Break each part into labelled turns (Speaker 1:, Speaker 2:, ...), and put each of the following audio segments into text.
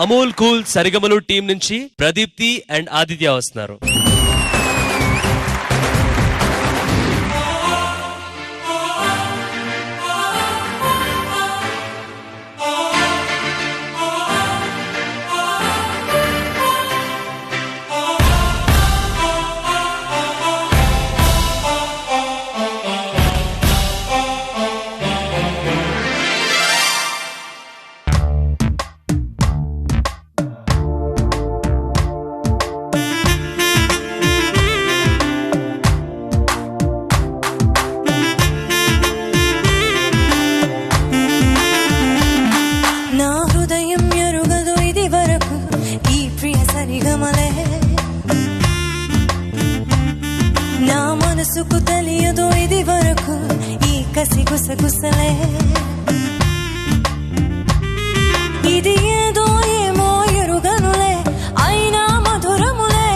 Speaker 1: Amul cool సరిగమలు team నుంచి Pradeepti and Aditya వస్తున్నారు.
Speaker 2: నా మనసుకు తెలియదు ఇది వరకు ఈ కసి గుసగుసలే. ఇది ఏదో ఏమో ఎరుగనులే అయినా మధురములే.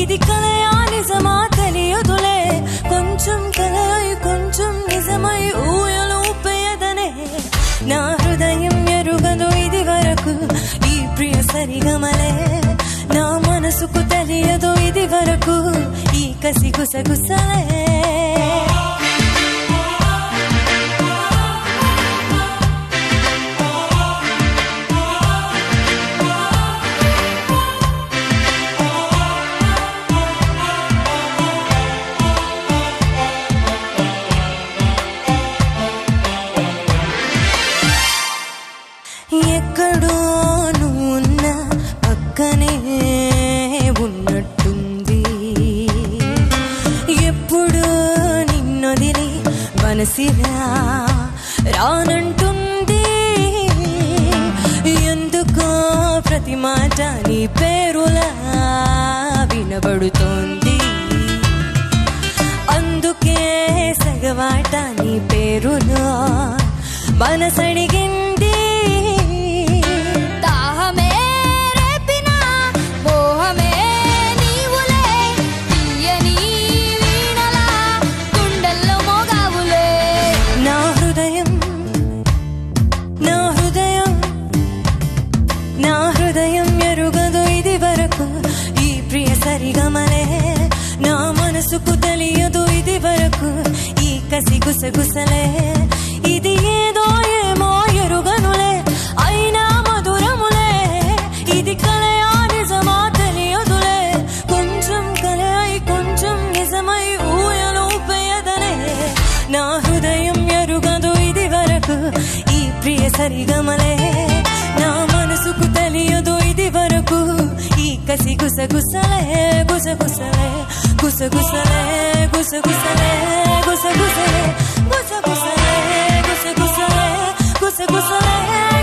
Speaker 2: ఇది కలయా నిజమా తెలియదులే. కొంచెం కలై కొంచెం నిజమై ఊయలూపేయదనే. నా హృదయం ఎరుగదు ఇది వరకు ఈ ప్రియ సరిగమలే. నా మనసుకు తెలియదు ఇది వరకు ఈ కసి గుసగుసలే. ఎక్కడో నువ్వున్న పక్కనే ఉన్నట్టుంది. ఎప్పుడు నిన్నొదిలి మనసిరా రానంటుంది. ఎందుకో ప్రతి మాట నీ పేరులా వినబడుతోంది. అందుకే సగవాట నీ పేరులో మనసడిగింది. సరిగమలే నా మనసుకు తెలియదు ఇది వరకు ఈ కసి గుసగుసలే. ఇది ఏదో ఏమో ఎరుగనులే అయినా మధురములే. ఇది కలయా నిజమా తెలియదులే. కొంచెం కలై కొంచెం నిజమై ఊయలూపేయదనే. నా హృదయం ఎరుగదు ఇది వరకు ఈ ప్రియ సరిగమలే. నా మనసుకు తెలియదు ఇది వరకు ఈ కసి గుసగుసలే. గుసగుసలే గుసగుసలే గుసగుసలే గుసగుసలే గుసగుసలే గుసగుసలే గుసగుసలే.